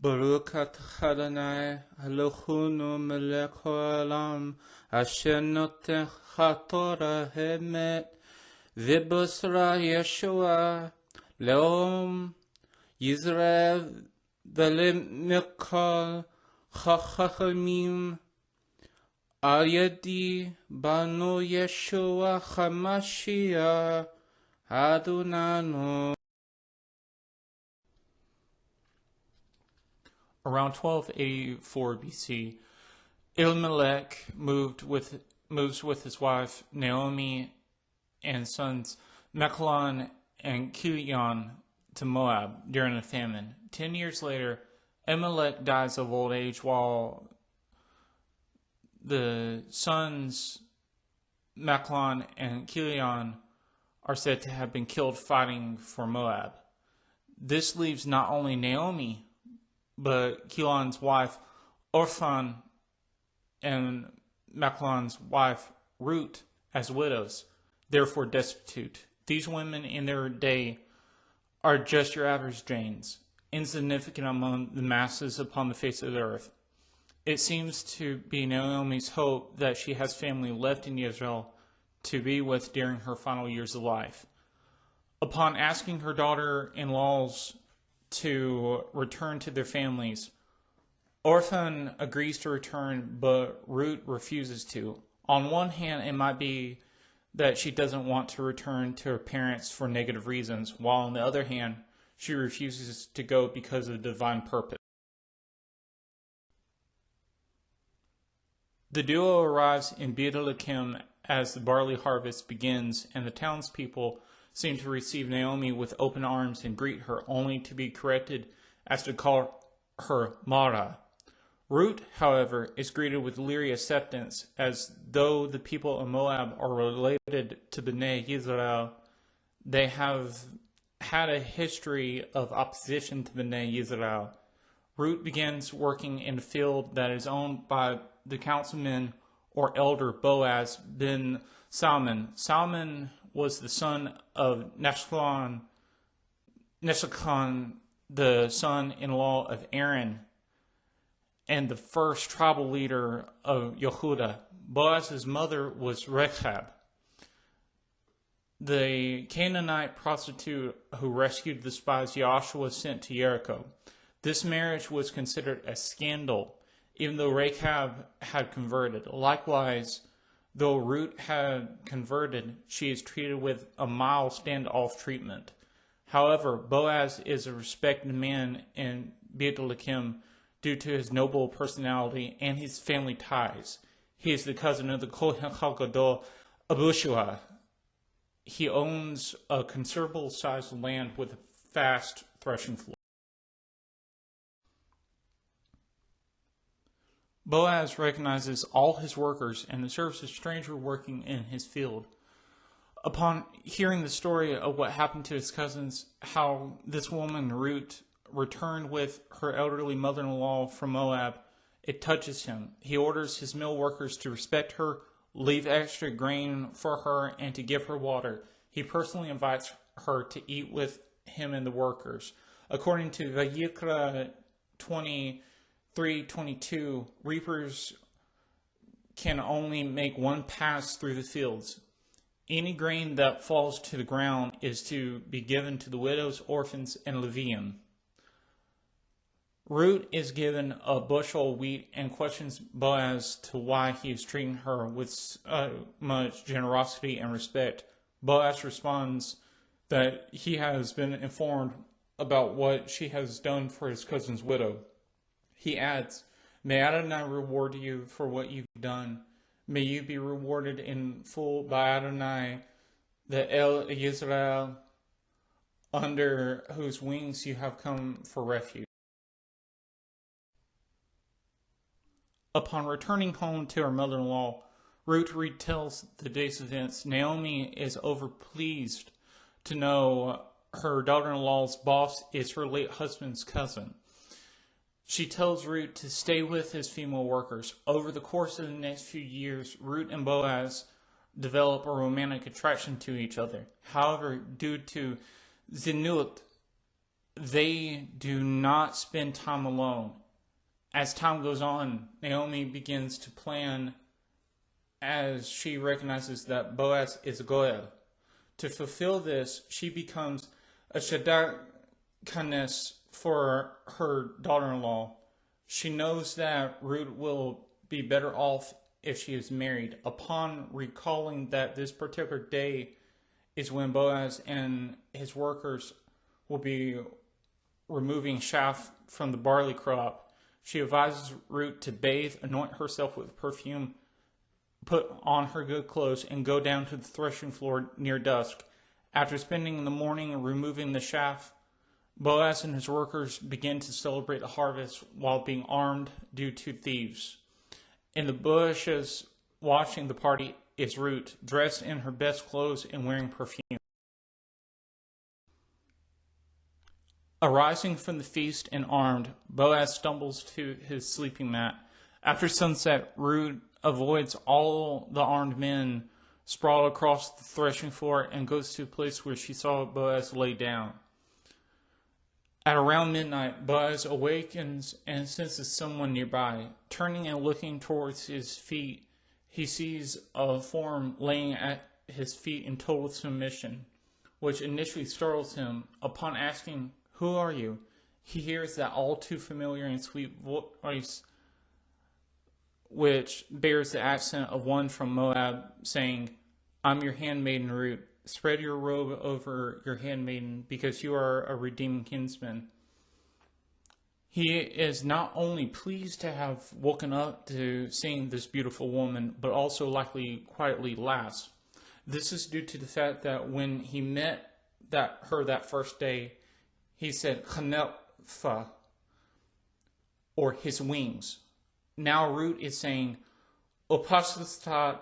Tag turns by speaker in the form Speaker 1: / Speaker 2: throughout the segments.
Speaker 1: Baruch atah Adonai Eloheinu melech haolam asher notech Torah emet v'bosra Yeshua leom Yisrael v'lemikol chachamim al yadi banu Yeshua HaMashiach Adonanu.
Speaker 2: Around 1284 BC, Elimelech moves with his wife Naomi and sons Machlon and Chilion to Moab during a famine. 10 years later, Elimelech dies of old age while the sons Machlon and Chilion are said to have been killed fighting for Moab. This leaves not only Naomi but Chilion's wife Orphan and Machlon's wife Ruth as widows, therefore destitute. These women in their day are just your average Janes, insignificant among the masses upon the face of the earth. It seems to be Naomi's hope that she has family left in Israel to be with during her final years of life. Upon asking her daughter-in-laws to return to their families, Orphan agrees to return, but Ruth refuses to. On one hand, it might be that she doesn't want to return to her parents for negative reasons, while on the other hand, she refuses to go because of divine purpose. The duo arrives in Beit-Lehem as the barley harvest begins, and the townspeople seem to receive Naomi with open arms and greet her, only to be corrected as to call her Mara. Ruth, however, is greeted with leery acceptance, as though the people of Moab are related to Bnei Yisrael. They have had a history of opposition to Bnei Yisrael. Ruth begins working in a field that is owned by the councilman or elder Boaz ben Salmon. Salmon was the son of Neshachon, the son-in-law of Aaron, and the first tribal leader of Yehudah. Boaz's mother was Rechab, the Canaanite prostitute who rescued the spies Joshua sent to Jericho. This marriage was considered a scandal, even though Rechab had converted. Likewise, though Ruth had converted, she is treated with a mild standoff treatment. However, Boaz is a respected man in Beit-Lehem due to his noble personality and his family ties. He is the cousin of the Kohen HaGadol Abushua. He owns a considerable sized land with a fast threshing floor. Boaz recognizes all his workers and observes a stranger working in his field. Upon hearing the story of what happened to his cousins, how this woman, Ruth, returned with her elderly mother-in-law from Moab, it touches him. He orders his mill workers to respect her, leave extra grain for her, and to give her water. He personally invites her to eat with him and the workers. According to Vayikra 23:22, reapers can only make one pass through the fields. Any grain that falls to the ground is to be given to the widows, orphans, and Levium. Ruth is given a bushel of wheat and questions Boaz to why he is treating her with much generosity and respect. Boaz responds that he has been informed about what she has done for his cousin's widow. He adds, "May Adonai reward you for what you've done. May you be rewarded in full by Adonai, the El Yisrael, under whose wings you have come for refuge." Upon returning home to her mother-in-law, Ruth retells the day's events. Naomi is overpleased to know her daughter-in-law's boss is her late husband's cousin. She tells Ruth to stay with his female workers. Over the course of the next few years, Ruth and Boaz develop a romantic attraction to each other. However, due to zinut, they do not spend time alone. As time goes on, Naomi begins to plan as she recognizes that Boaz is a Goel. To fulfill this, she becomes a Shadchanes for her daughter-in-law. She knows that Ruth will be better off if she is married. Upon recalling that this particular day is when Boaz and his workers will be removing chaff from the barley crop, she advises Ruth to bathe, anoint herself with perfume, put on her good clothes, and go down to the threshing floor near dusk. After spending the morning removing the chaff, Boaz and his workers begin to celebrate the harvest while being armed due to thieves. In the bushes watching the party is Ruth, dressed in her best clothes and wearing perfume. Arising from the feast and armed, Boaz stumbles to his sleeping mat. After sunset, Ruth avoids all the armed men sprawled across the threshing floor and goes to a place where she saw Boaz lay down. At around midnight, Boaz awakens and senses someone nearby. Turning and looking towards his feet, he sees a form laying at his feet in total submission, which initially startles him. Upon asking, "Who are you?" he hears that all too familiar and sweet voice, which bears the accent of one from Moab, saying, "I'm your handmaiden Ruth. Spread your robe over your handmaiden, because you are a redeeming kinsman." He is not only pleased to have woken up to seeing this beautiful woman, but also likely quietly laughs. This is due to the fact that when he met her that first day, he said Chanefa, or his wings. Now Ruth is saying Opasistat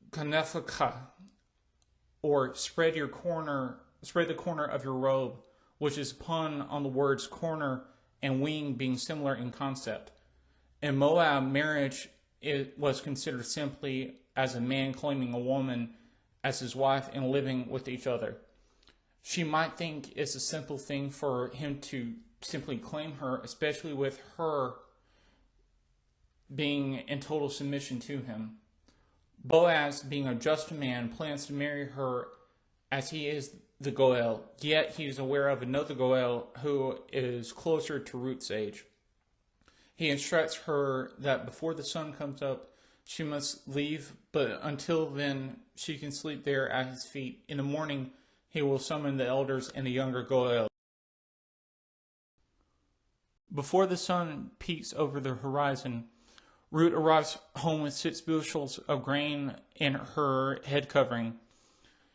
Speaker 2: Kanefaka, or spread the corner of your robe, which is a pun on the words corner and wing being similar in concept. In Moab, marriage was considered simply as a man claiming a woman as his wife and living with each other. She might think it's a simple thing for him to simply claim her, especially with her being in total submission to him. Boaz, being a just man, plans to marry her as he is the Goel, yet he is aware of another Goel who is closer to Ruth's age. He instructs her that before the sun comes up, she must leave, but until then, she can sleep there at his feet. In the morning, he will summon the elders and the younger Goel. Before the sun peaks over the horizon, Ruth arrives home with 6 bushels of grain in her head covering.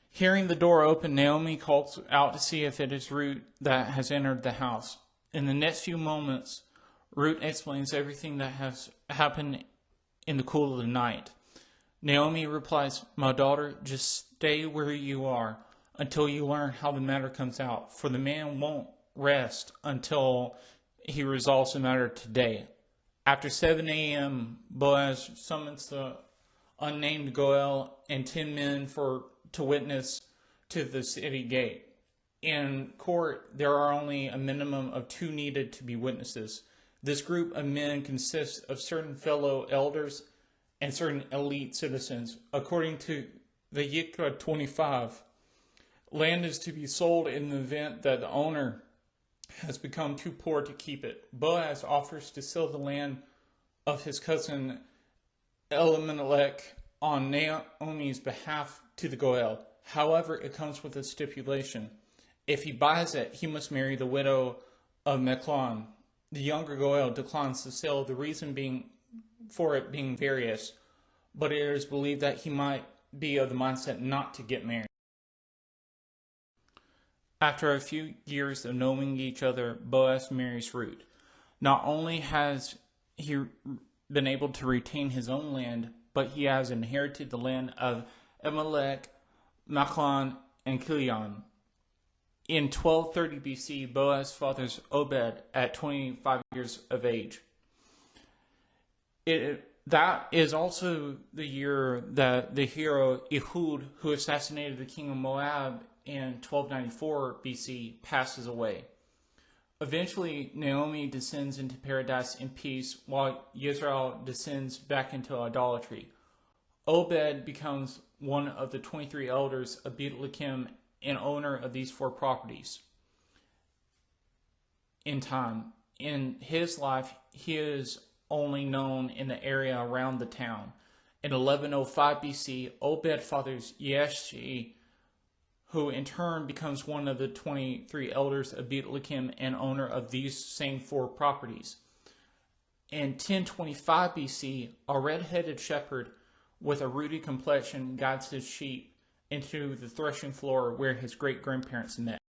Speaker 2: Hearing the door open, Naomi calls out to see if it is Ruth that has entered the house. In the next few moments, Ruth explains everything that has happened in the cool of the night. Naomi replies, "My daughter, just stay where you are until you learn how the matter comes out, for the man won't rest until he resolves the matter today." After 7 a.m., Boaz summons the unnamed Goel and 10 men to witness to the city gate. In court, there are only a minimum of 2 needed to be witnesses. This group of men consists of certain fellow elders and certain elite citizens. According to the Yikra 25, land is to be sold in the event that the owner has become too poor to keep it. Boaz offers to sell the land of his cousin Elimelech on Naomi's behalf to the Goel. However, it comes with a stipulation. If he buys it, he must marry the widow of Mechlon. The younger Goel declines the sale, the reason for it being various, but it is believed that he might be of the mindset not to get married. After a few years of knowing each other, Boaz marries Ruth. Not only has he been able to retain his own land, but he has inherited the land of Elimelech, Machlon, and Kilion. In 1230 BC, Boaz fathers Obed at 25 years of age. That is also the year that the hero Ehud, who assassinated the king of Moab in 1294 BC, passes away. Eventually, Naomi descends into paradise in peace, while Yisrael descends back into idolatry. Obed becomes one of the 23 elders of Beit Lakim and owner of these 4 properties. In time, in his life, he is only known in the area around the town. In 1105 BC, Obed fathers Yeshai, who in turn becomes one of the 23 elders of Beit Lakim and owner of these same 4 properties. In 1025 BC, a red-headed shepherd with a ruddy complexion guides his sheep into the threshing floor where his great-grandparents met.